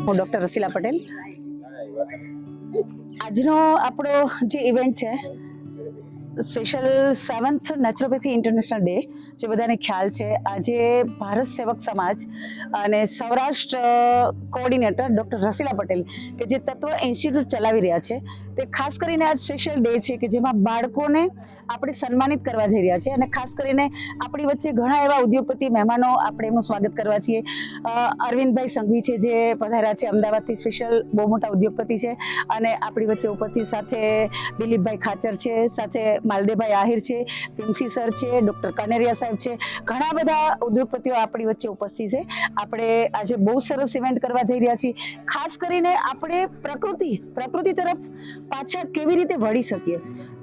હું ડૉક્ટર રસીલા પટેલ. આજનો આપણો જે ઇવેન્ટ છે special 7th naturopathy international day, જે બધાને ખ્યાલ છે, આજે ભારત સેવક સમાજ અને સૌરાષ્ટ્ર કોઓર્ડિનેટર ડૉક્ટર રસીલા પટેલ કે જે તત્વ ઇન્સ્ટિટ્યૂટ ચલાવી રહ્યા છે, તે ખાસ કરીને આજ સ્પેશિયલ ડે છે કે જેમાં બાળકોને આપણે સન્માનિત કરવા જઈ રહ્યા છે. અને ખાસ કરીને આપણી વચ્ચે ઘણા એવા ઉદ્યોગપતિ મહેમાનો, આપણે એમનું સ્વાગત કરવા છીએ. અરવિંદભાઈ સંઘવી છે જે પધાર્યા છે, અમદાવાદથી સ્પેશિયલ બહુ મોટા ઉદ્યોગપતિ છે. અને આપણી વચ્ચે ઉપસ્થિત સાથે દિલીપભાઈ ખાચર છે, સાથે માલદેવભાઈ આહિર છે, પિમસી સર છે, ડૉક્ટર કનેરિયા સાહેબ છે, ઘણા બધા ઉદ્યોગપતિઓ આપણી વચ્ચે ઉપસ્થિત છે. આપણે આજે બહુ સરસ ઇવેન્ટ કરવા જઈ રહ્યા છીએ. ખાસ કરીને આપણે પ્રકૃતિ તરફ પાછા કેવી રીતે વળી શકીએ.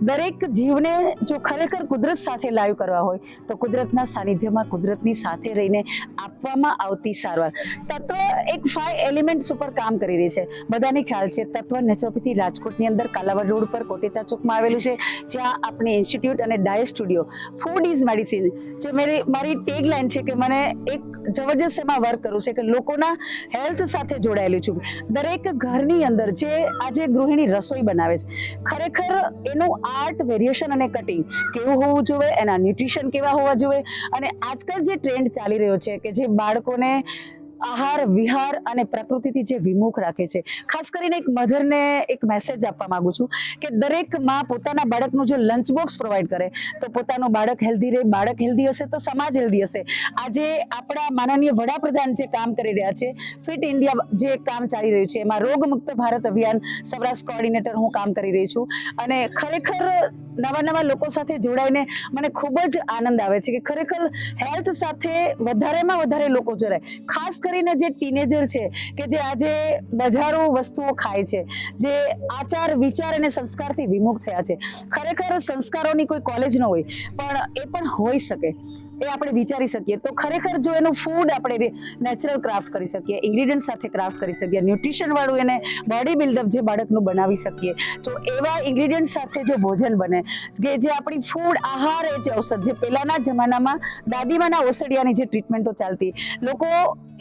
દરેક જીવને જો ખરેખર કુદરત સાથે લાઈવ કરવા હોય તો કુદરતના સાનિધ્યમાં, કુદરતની સાથે રહીને આપવામાં આવતી સારવાર. તત્વ એક 5 એલિમેન્ટ્સ ઉપર કામ કરી રહી છે. બધાને ખ્યાલ છે તત્વ નેચરોપેથી રાજકોટની અંદર કાલાવડ રોડ પર કોટેચા ચોકમાં આવેલું છે, જ્યાં આપણી ઇન્સ્ટિટ્યૂટ અને ડાયસ સ્ટુડિયો ફૂડ ઇઝ મેડિસિન, જે મારી ટેગ લાઈન છે કે મને એક જબરજસ્ત એમાં વર્ક કરવું છે કે લોકોના હેલ્થ સાથે જોડાયેલું છું. દરેક ઘરની અંદર જે આજે ગૃહિણી રસોઈ બનાવે છે, ખરેખર એનું આર્ટ, વેરિએશન અને કટિંગ કેવું હોવું જોઈએ, એના ન્યુટ્રિશન કેવા હોવા જોઈએ. અને આજકાલ જે ટ્રેન્ડ ચાલી રહ્યો છે કે જે બાળકોને આહાર વિહાર અને પ્રકૃતિથી જે વિમુખ રાખે છે, ખાસ કરીને એક મધરને એક મેસેજ આપવા માંગુ છું કે દરેક માં પોતાના બાળકનું જો લંચ બોક્સ પ્રોવાઈડ કરે તો પોતાનું બાળક હેલ્ધી રહે. બાળક હેલ્ધી હશે તો સમાજ હેલ્ધી હશે. આજે આપણા માનનીય વડાપ્રધાન જે કામ કરી રહ્યા છે, ફિટ ઇન્ડિયા જે કામ ચાલી રહ્યું છે, એમાં રોગમુક્ત ભારત અભિયાન સૌરાષ્ટ્ર કોઓર્ડિનેટર હું કામ કરી રહી છું. અને ખરેખર નવા લોકો સાથે જોડાઈને મને ખૂબ જ આનંદ આવે છે કે ખરેખર હેલ્થ સાથે વધારેમાં વધારે લોકો જોડાય. ખાસ કરીને જે ટીનેજર છે કે જે આજે બજારો વસ્તુઓ ખાય છે, જે આચાર વિચાર અને સંસ્કારથી વિમુખ થયા છે. ખરેખર સંસ્કારોની કોઈ કોલેજ ન હોય, પણ એ પણ હોઈ શકે, એ આપણે વિચારી શકીએ. તો ખરેખર જો એનું ફૂડ આપણે નેચરલ ક્રાફ્ટ કરી શકીએ, ઇન્ગ્રીડિયન્ટ સાથે ક્રાફ્ટ કરી શકીએ, ન્યુટ્રિશન વાળું એને બોડી બિલ્ડઅપ જે બાળકનું બનાવી શકીએ, તો એવા ઇન્ગ્રીડિયન્ટ સાથે જો ભોજન બને કે જે આપણી ફૂડ આહાર એ જ ઔષધ, જે પહેલાના જમાનામાં દાદીમાના ઓસડિયાની જે ટ્રીટમેન્ટો ચાલતી, લોકો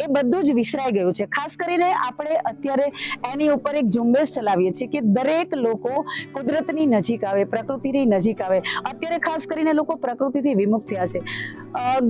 એ બધું જ વિસરાઈ ગયું છે. ખાસ કરીને આપણે અત્યારે એની ઉપર એક ઝુંબેશ ચલાવીએ છીએ કે દરેક લોકો કુદરતની નજીક આવે, પ્રકૃતિની નજીક આવે. અત્યારે ખાસ કરીને લોકો પ્રકૃતિથી વિમુખ થયા છે.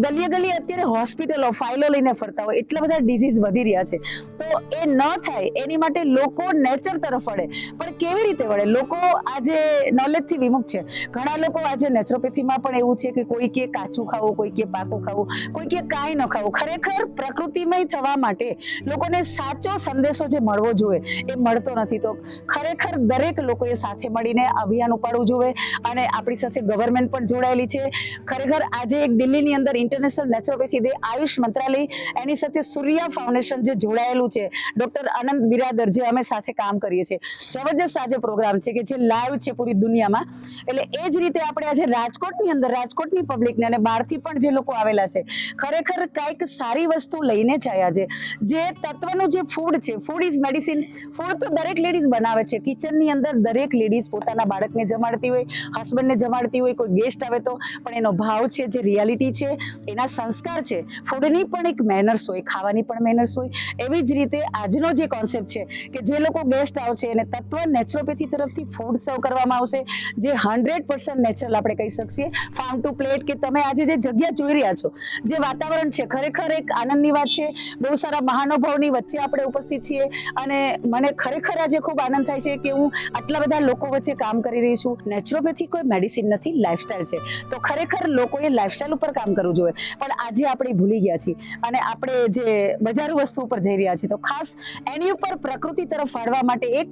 ગલીએ અત્યારે હોસ્પિટલો ફાઇલો લઈને ફરતા હોય, એટલા બધા ડિઝીઝ વધી રહ્યા છે. તો એ ન થાય એની માટે લોકો નેચર તરફ વળે. પણ કેવી રીતે વળે? લોકો આજે નોલેજથી વિમુખ છે. ઘણા લોકો આજે નેચરોપેથીમાં પણ એવું છે કે કોઈ કે કાચું ખાવું, કોઈ કે પાકું ખાવું, કોઈ કે કાંઈ ન ખાવું. ખરેખર પ્રકૃતિમય થવા માટે લોકોને સાચો સંદેશો જે મળવો જોઈએ એ મળતો નથી. તો ખરેખર દરેક લોકોએ સાથે મળીને અભિયાન ઉપાડવું જોઈએ. અને આપણી સાથે ગવર્મેન્ટ પણ જોડાયેલી છે. ખરેખર આજે એક દિલ્હીની અંદર ઇન્ટરનેશનલ નેચરોપેથી ડે, આયુષ મંત્રાલય, એની સાથે સૂર્યા ફાઉન્ડેશન જે જોડાયેલું છે, ડૉક્ટર આનંદ બિરાદર જે અમે સાથે કામ કરીએ છીએ, જબરજસ્ત આજે પ્રોગ્રામ છે કે જે લાઈવ છે પૂરી દુનિયામાં. એટલે એ જ રીતે આપણે આજે રાજકોટની અંદર રાજકોટની પબ્લિકને અને બહારથી પણ જે લોકો આવેલા છે, ખરેખર કંઈક સારી વસ્તુ લઈને જાય. આજે જે તત્વનું જે ફૂડ છે, ફૂડ ઇઝ મેડિસિન. ફૂડ તો દરેક લેડીઝ બનાવે છે. કિચનની અંદર દરેક લેડીઝ પોતાના બાળકને જમાડતી હોય, હસબન્ડને જમાડતી હોય, કોઈ ગેસ્ટ આવે તો, પણ એનો ભાવ છે, જે રિયાલિટી છે, એના સંસ્કાર છે. ફૂડની પણ એક મેનર્સ હોય, ખાવાની પણ મેનર્સ હોય. એવી જ રીતે આજનો જે કોન્સેપ્ટ છે કે જે લોકો ગેસ્ટ આવશે એને તત્વ નેચરોપેથી તરફથી ફૂડ સર્વ કરવામાં આવશે, જે 100% નેચરલ આપણે કહી શકીએ. ફાર્મ ટુ પ્લેટ, કે તમે આજે જે જગ્યા જોઈ રહ્યા છો, જે વાતાવરણ છે, ખરેખર એક આનંદની વાત છે. બહુ સારા મહાનુભાવની વચ્ચે આપણે ઉપસ્થિત છીએ અને મને ખરેખર આજે ખૂબ આનંદ થાય છે કે હું આટલા બધા લોકો વચ્ચે કામ કરી રહી છું. નેચરોપેથી કોઈ મેડિસિન નથી, લાઈફસ્ટાઈલ છે. તો ખરેખર લોકોએ લાઈફસ્ટાઈલ ઉપર કામ કરવું જોઈએ. પણ આજે આપણે ભૂલી ગયા છીએ અને આપણે જે બજારું વસ્તુ ઉપર જઈ રહ્યા છીએ. તો ખાસ એની ઉપર પ્રકૃતિ તરફ વાળવા માટે એક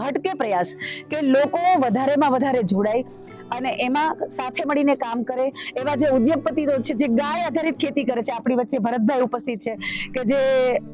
હટકે પ્રયાસ કે લોકો વધારેમાં વધારે જોડાય અને એમાં સાથે મળીને કામ કરે. એવા જે ઉદ્યોગપતિઓ છે જે ગાય આધારિત ખેતી કરે છે, આપણી વચ્ચે ભરતભાઈ ઉપસ્થિત છે કે જે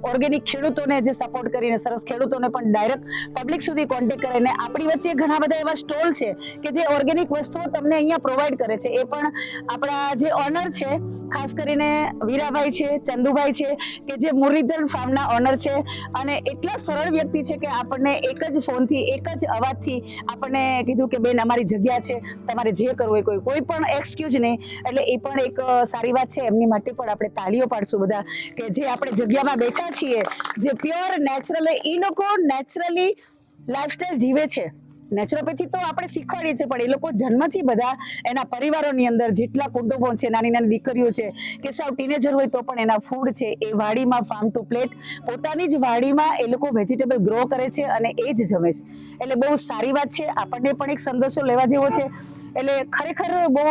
ઓર્ગેનિક ખેડૂતોને જે સપોર્ટ કરીને સરસ ખેડૂતોને પણ ડાયરેક્ટ પબ્લિક સુધી કોન્ટેક્ટ કરે. અને આપણી વચ્ચે ઘણા બધા એવા સ્ટોલ છે કે જે ઓર્ગેનિક વસ્તુઓ તમને અહીંયા પ્રોવાઈડ કરે છે. એ પણ આપણા જે ઓનર છે, ખાસ કરીને વીરાભાઈ છે, ચંદુભાઈ છે, કે જે મુરલીધર ફાર્મના ઓનર છે. અને એટલા સરળ વ્યક્તિ છે કે આપણને એક જ ફોનથી, એક જ અવાજથી આપણને કીધું કે બેન અમારી જગ્યા છે, તમારે જે કરવું હોય કોઈ પણ એક્સક્યુઝ નહીં. એટલે એ પણ એક સારી વાત છે. એમની માટે પણ આપણે તાળીઓ પાડશું બધા, કે જે આપણે જગ્યામાં બેઠા છીએ, જે પ્યોર નેચરલ, એ લોકો નેચરલી લાઈફસ્ટાઈલ જીવે છે. નેચરોપેથી તો આપણે શીખવાડીએ છીએ, પણ એ લોકો જન્મથી બધા એના પરિવારોની અંદર જેટલા કુટુંબો છે, નાની નાની દીકરીઓ છે કે સાવ ટીનેજર હોય તો પણ એના ફૂડ છે એ વાડીમાં ફાર્મ ટુ પ્લેટ પોતાની જ વાડીમાં એ લોકો વેજીટેબલ ગ્રો કરે છે અને એ જ જમે છે. એટલે બહુ સારી વાત છે. આપણને પણ એક સંદેશો લેવા જેવો છે. એટલે ખરેખર બહુ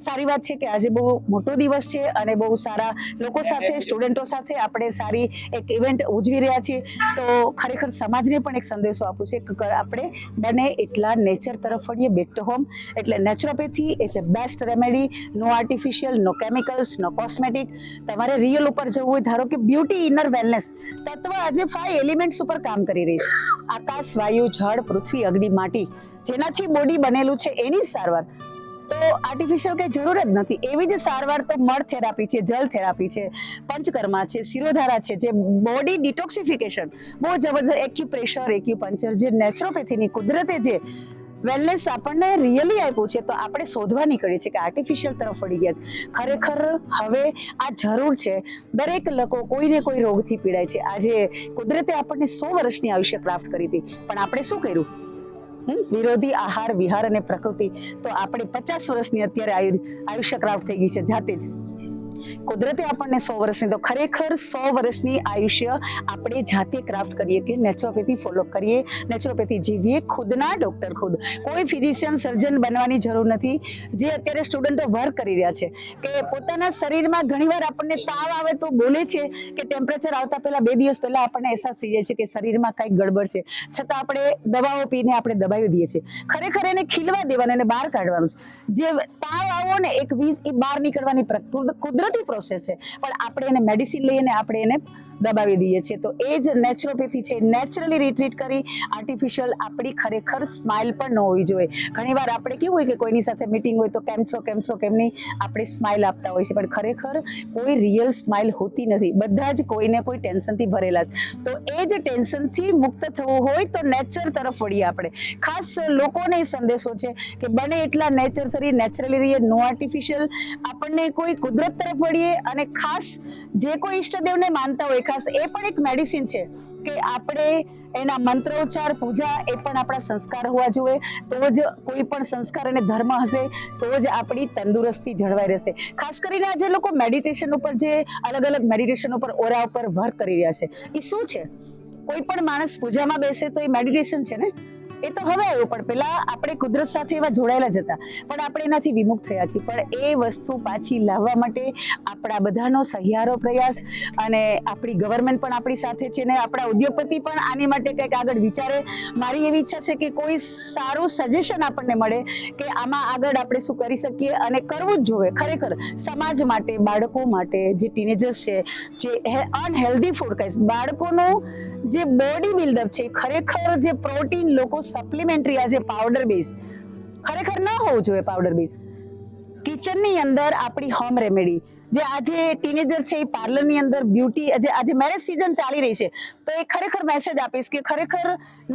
સારી વાત છે કે આજે બહુ મોટો દિવસ છે અને બહુ સારા લોકો સાથે, સ્ટુડન્ટો સાથે આપણે સારી એક ઇવેન્ટ ઉજવી રહ્યા છીએ. તો ખરેખર સમાજને પણ એક સંદેશો આપું છે કે આપણે બને એટલા નેચર તરફ વળીએ, બેક ટુ હોમ. એટલે નેચરોપેથી એ છે બેસ્ટ રેમેડી. નો આર્ટિફિશિયલ, નો કેમિકલ્સ, નો કોસ્મેટિક. તમારે રિયલ ઉપર જવું હોય, ધારો કે બ્યુટી, ઇનર વેલનેસ તત્વ આજે 5 એલિમેન્ટ્સ ઉપર કામ કરી રહી છે. આકાશ, વાયુ, જળ, પૃથ્વી, અગ્નિ, માટી, જેનાથી બોડી બનેલું છે એની જ સારવાર. તો આર્ટિફિશિયલ કઈ જરૂર જ નથી. એવી જ સારવાર તો મળ થેરાપી છે, જલ થેરાપી છે, પંચકર્મા છે, શિરોધારા છે, જે બોડી ડિટોક્સિફિકેશન, બહુ જબરજસ્ત એક્યુપ્રેશર, એક્યુપંચર, જે નેચરોપેથીની કુદરતે જે વેલનેસ આપણને રિયલી આપ્યું છે, તો આપણે શોધવા નીકળીએ છીએ કે આર્ટિફિશિયલ તરફ વળી ગયા છે. ખરેખર હવે આ જરૂર છે. દરેક લોકો કોઈને કોઈ રોગથી પીડાય છે. આજે કુદરતે આપણને 100 વર્ષની આયુષ્ય પ્રાપ્ત કરી હતી, પણ આપણે શું કર્યું? વિરોધી આહાર, વિહાર અને પ્રકૃતિ. તો આપણે 50 વર્ષની અત્યારે આયુષ્ય પ્રાપ્ત થઈ ગઈ છે જાતે જ. કુદરતે આપણને 100 વર્ષની, તો ખરેખર 100 વર્ષની આયુષ્ય આપણે જાતે ક્રાફ્ટ કરીએ કે નેચરોપેથી ફોલો કરીએ, નેચરોપેથી જીવીએ, ખુદના ડોક્ટર ખુદ. કોઈ ફિઝિશિયન, સર્જન બનવાની જરૂર નથી. જે અત્યારે સ્ટુડન્ટો વર્ક કરી રહ્યા છે કે પોતાના શરીરમાં ઘણીવાર આપણને તાવ આવે તો બોલે છે કે ટેમ્પરેચર આવતા પહેલા 2 દિવસ પહેલા આપણને અહેસાસ થઈ જાય છે કે શરીરમાં કંઈક ગડબડ છે, છતાં આપણે દવાઓ પીને આપણે દબાવી દઈએ છીએ. ખરેખર એને ખીલવા દેવાનું, એને બહાર કાઢવાનું છે. જે તાવ આવો ને, એક વીજ એ બહાર નીકળવાની કુદરતી પ્રોસેસ છે, પણ આપણે એને મેડિસિન લઈને આપણે એને દબાવી દઈએ છીએ. તો એ જ નેચરોપેથી છે. નેચરલી રિટ્રીટ કરી, આર્ટિફિશિયલ આપણી ખરેખર સ્માઇલ પણ ન હોવી જોઈએ. ઘણીવાર આપણે કેવું હોય કે કોઈની સાથે મીટિંગ હોય તો કેમ છો, કેમ છો, કેમ નહીં, આપણે સ્માઇલ આપતા હોય છે, પણ ખરેખર કોઈ રિયલ સ્માઇલ હોતી નથી. બધા જ કોઈને કોઈ ટેન્શનથી ભરેલા છે. તો એ જ ટેન્શનથી મુક્ત થવું હોય તો નેચર તરફ વળીએ આપણે. ખાસ લોકોને સંદેશો છે કે બને એટલા નેચર શરીર નેચરલી રહીએ, નો આર્ટિફિશિયલ. આપણને કોઈ કુદરત તરફ વળીએ, અને ખાસ જે કોઈ ઈષ્ટદેવને માનતા હોય, ખાસ એ પણ એક મેડિસિન છે કે આપણે એના મંત્રોચ્ચાર, પૂજા, એ પણ આપણા સંસ્કાર હોવા જોઈએ. તો જ કોઈ પણ સંસ્કાર અને ધર્મ હશે તો જ આપણી તંદુરસ્તી જળવાઈ રહેશે. ખાસ કરીને આજે લોકો મેડિટેશન ઉપર, જે અલગ અલગ મેડિટેશન ઉપર, ઓરા ઉપર વર્ક કરી રહ્યા છે, એ શું છે? કોઈ પણ માણસ પૂજામાં બેસે તો એ મેડિટેશન છે ને. એ તો હવે આવ્યું, પણ પેલા આપણે કુદરત સાથે એવા જોડાયેલા જ હતા, પણ આપણે એનાથી વિમુખ થયા છીએ. પણ એ વસ્તુ પાછી લાવવા માટે આપણા બધાનો સહિયારો પ્રયાસ, અને આપણી ગવર્મેન્ટ પણ આપણી સાથે છે, ને આપણા ઉદ્યોગપતિ પણ આની માટે કંઈક આગળ વિચારે. મારી એવી ઈચ્છા છે કે કોઈ સારું સજેશન આપણને મળે કે આમાં આગળ આપણે શું કરી શકીએ, અને કરવું જ જોઈએ ખરેખર સમાજ માટે, બાળકો માટે, જે ટીનેજર્સ છે, જે અનહેલ્ધી ફૂડ ખાય, બાળકોનું જે બોડી બિલ્ડઅપ છે, ખરેખર જે પ્રોટીન લોકો સપ્લિમેન્ટરી, આજે પાવડર બેઝ ખરેખર ન હોવું જોઈએ. પાવડર બેઝ કિચનની અંદર આપણી હોમ રેમેડી, જે આજે ટીનેજર છે એ પાર્લરની અંદર બ્યુટી, આજે મેરેજ સિઝન ચાલી રહી છે, તો એ ખરેખર મેસેજ આપીશ કે ખરેખર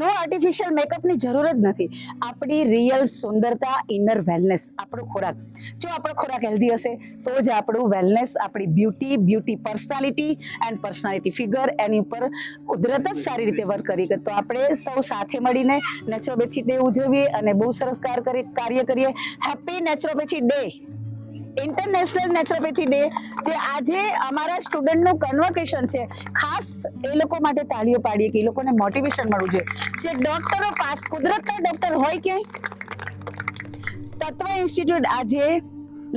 નો આર્ટિફિશિયલ મેકઅપની જરૂર જ નથી. આપણી રિયલ સુંદરતા, ઇનર વેલનેસ, આપણો ખોરાક. જો આપણો ખોરાક હેલ્ધી હશે તો જ આપણું વેલનેસ, આપણી beauty personality and personality figure, એની ઉપર કુદરત જ સારી રીતે વર્ક કરી. તો આપણે સૌ સાથે મળીને નેચરોપેથી ડે ઉજવીએ અને બહુ સરસ કાર્ય કરીએ. Happy naturopathy day, international naturopathy day, જે આજે અમારા સ્ટુડન્ટનું કન્વોકેશન છે. ખાસ એ લોકો માટે તાળીઓ પાડીએ કે એ લોકોને મોટિવેશન મળવું જોઈએ. જે ડોક્ટરો પાસ, કુદરતના ડોક્ટર હોય કે તત્વ ઇન્સ્ટિટ્યૂટ, આજે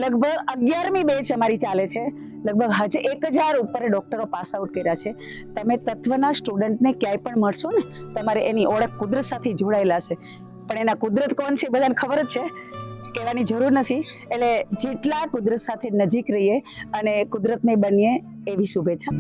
લગભગ 11મી બેચ અમારી ચાલે છે. લગભગ હજે 1000 ઉપર ડોક્ટરો પાસ આઉટ કર્યા છે. તમે તત્વના સ્ટુડન્ટને ક્યાંય પણ મળશો ને, તમારે એની ઓળખ કુદરત સાથે જોડાયેલા છે. પણ એના કુદરત કોણ છે બધાને ખબર જ છે, કહેવાની જરૂર નથી. એટલે જેટલા કુદરત સાથે નજીક રહીએ અને કુદરતમય બનીએ, એવી શુભેચ્છા.